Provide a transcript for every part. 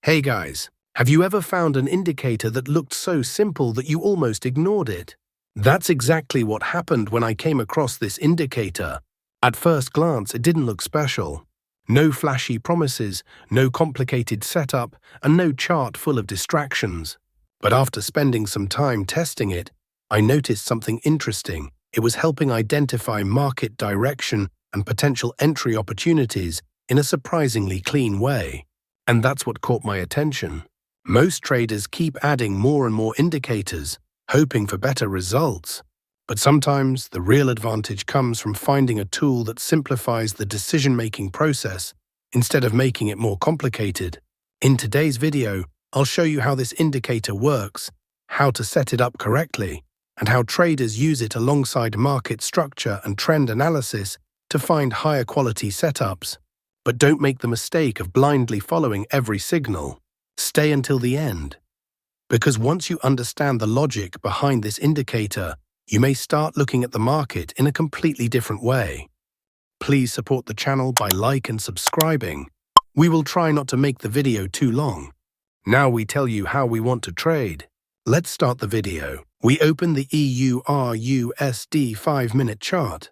Hey guys, have you ever found an indicator that looked so simple that you almost ignored it? That's exactly what happened when I came across this indicator. At first glance, it didn't look special. No flashy promises, no complicated setup, and no chart full of distractions. But after spending some time testing it, I noticed something interesting. It was helping identify market direction and potential entry opportunities in a surprisingly clean way. And that's what caught my attention. Most traders keep adding more and more indicators, hoping for better results. But sometimes the real advantage comes from finding a tool that simplifies the decision-making process instead of making it more complicated. In today's video, I'll show you how this indicator works, how to set it up correctly, and how traders use it alongside market structure and trend analysis to find higher quality setups. But don't make the mistake of blindly following every signal. Stay until the end. Because once you understand the logic behind this indicator, you may start looking at the market in a completely different way. Please support the channel by liking and subscribing. We will try not to make the video too long. Now we tell you how we want to trade. Let's start the video. We open the EUR/USD 5-minute chart.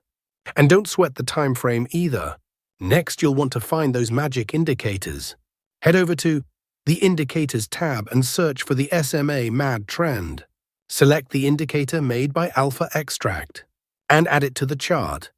And don't sweat the time frame either. Next, you'll want to find those magic indicators. Head over to the Indicators tab and search for the SMA MAD trend. Select the indicator made by Alpha Extract and add it to the chart.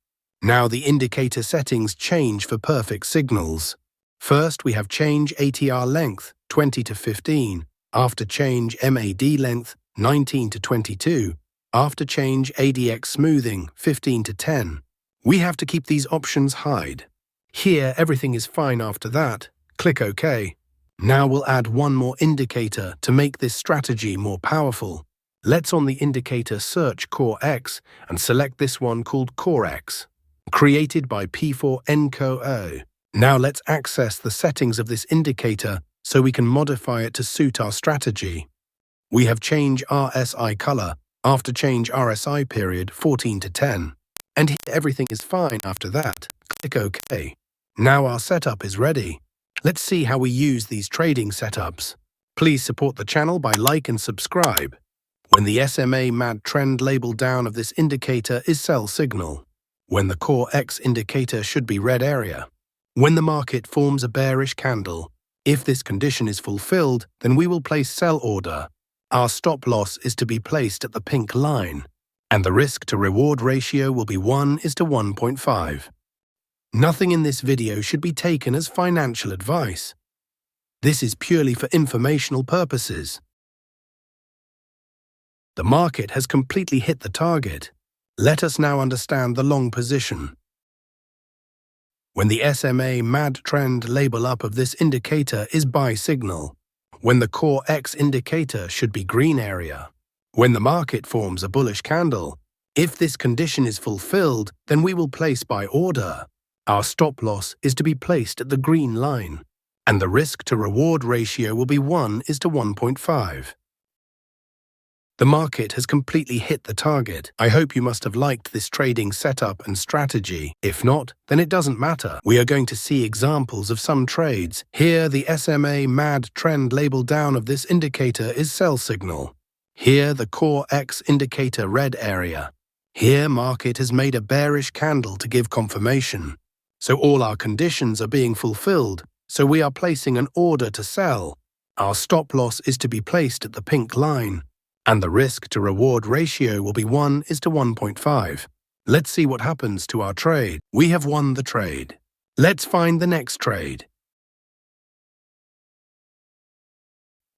Now the indicator settings change for perfect signals. First, we have change ATR length 20 to 15, after change MAD length 19 to 22, after change ADX smoothing 15 to 10. We have to keep these options hide. Here, everything is fine after that. Click OK. Now we'll add one more indicator to make this strategy more powerful. Let's on the indicator search Core X and select this one called Core X, created by P4NCO. Now let's access the settings of this indicator so we can modify it to suit our strategy. We have change RSI color after change RSI period 14 to 10. And here everything is fine after that. Click OK. Now our setup is ready. Let's see how we use these trading setups. Please support the channel by like and subscribe. When the SMA MAD trend label down of this indicator is sell signal. When the Core X indicator should be red area. When the market forms a bearish candle. If this condition is fulfilled, then we will place sell order. Our stop loss is to be placed at the pink line. And the risk to reward ratio will be 1:1.5. Nothing in this video should be taken as financial advice. This is purely for informational purposes. The market has completely hit the target. Let us now understand the long position. When the SMA MAD trend label up of this indicator is buy signal. When the Core X indicator should be green area. When the market forms a bullish candle. If this condition is fulfilled, then we will place buy order. Our stop loss is to be placed at the green line, and the risk to reward ratio will be 1:1.5. The market has completely hit the target. I hope you must have liked this trading setup and strategy. If not, then it doesn't matter. We are going to see examples of some trades. Here, the SMA MAD trend label down of this indicator is sell signal. Here, the Core X indicator red area. Here, market has made a bearish candle to give confirmation. So all our conditions are being fulfilled, so we are placing an order to sell. Our stop loss is to be placed at the pink line, and the risk to reward ratio will be 1:1.5. Let's see what happens to our trade. We have won the trade. Let's find the next trade.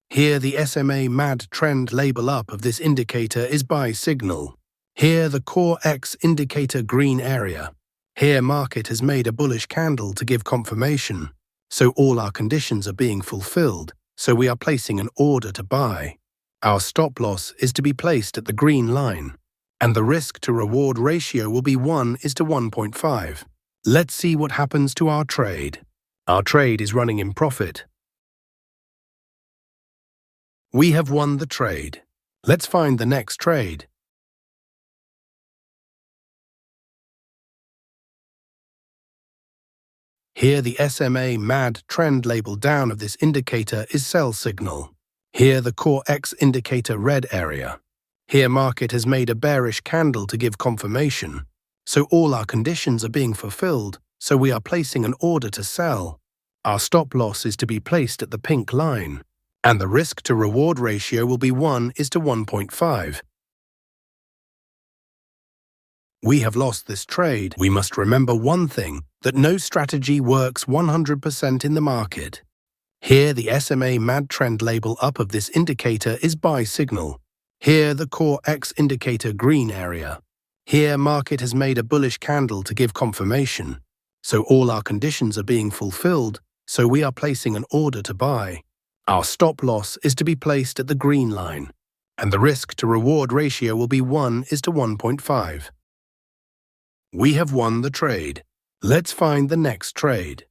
Here the SMA MAD trend label up of this indicator is buy signal. Here the Core X indicator green area. Here market has made a bullish candle to give confirmation. So all our conditions are being fulfilled, so we are placing an order to buy. Our stop loss is to be placed at the green line, and the risk to reward ratio will be 1:1.5. Let's see what happens to our trade. Our trade is running in profit. We have won the trade. Let's find the next trade. Here the SMA MAD trend label down of this indicator is sell signal. Here the core X indicator red area. Here market has made a bearish candle to give confirmation. So all our conditions are being fulfilled, so we are placing an order to sell. Our stop loss is to be placed at the pink line, and the risk to reward ratio will be 1:1.5. We have lost this trade. We must remember one thing, that no strategy works 100% in the market. Here the SMA MAD trend label up of this indicator is buy signal. Here the core X indicator green area. Here market has made a bullish candle to give confirmation. So all our conditions are being fulfilled, so we are placing an order to buy. Our stop loss is to be placed at the green line, and the risk to reward ratio will be 1:1.5. We have won the trade. Let's find the next trade.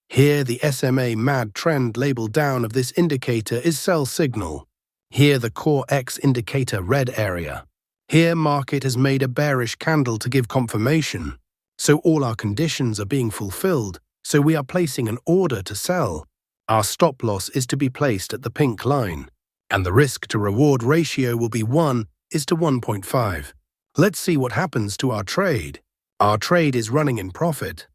Here the SMA MAD trend label down of this indicator is sell signal. Here the core X indicator red area. Here market has made a bearish candle to give confirmation. So all our conditions are being fulfilled, so we are placing an order to sell. Our stop loss is to be placed at the pink line, and the risk to reward ratio will be 1:1.5. Let's see what happens to our trade. Our trade is running in profit.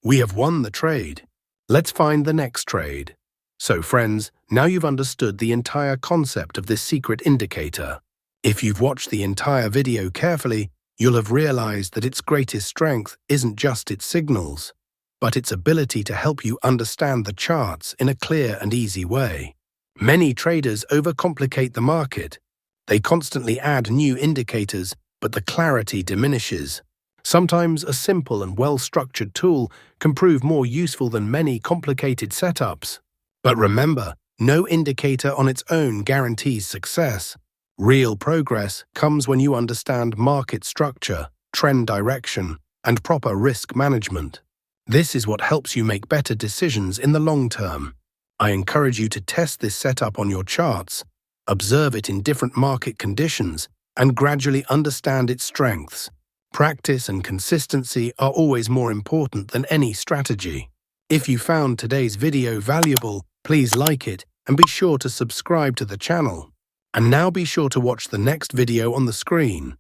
We have won the trade. Let's find the next trade. So friends, now you've understood the entire concept of this secret indicator. If you've watched the entire video carefully, you'll have realized that its greatest strength isn't just its signals, but its ability to help you understand the charts in a clear and easy way. Many traders overcomplicate the market. They constantly add new indicators, but the clarity diminishes. Sometimes a simple and well-structured tool can prove more useful than many complicated setups. But remember, no indicator on its own guarantees success. Real progress comes when you understand market structure, trend direction, and proper risk management. This is what helps you make better decisions in the long term. I encourage you to test this setup on your charts, observe it in different market conditions, and gradually understand its strengths. Practice and consistency are always more important than any strategy. If you found today's video valuable, please like it and be sure to subscribe to the channel. And now be sure to watch the next video on the screen,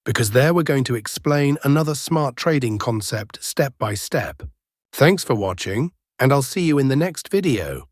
because there we're going to explain another smart trading concept step by step. Thanks for watching, and I'll see you in the next video.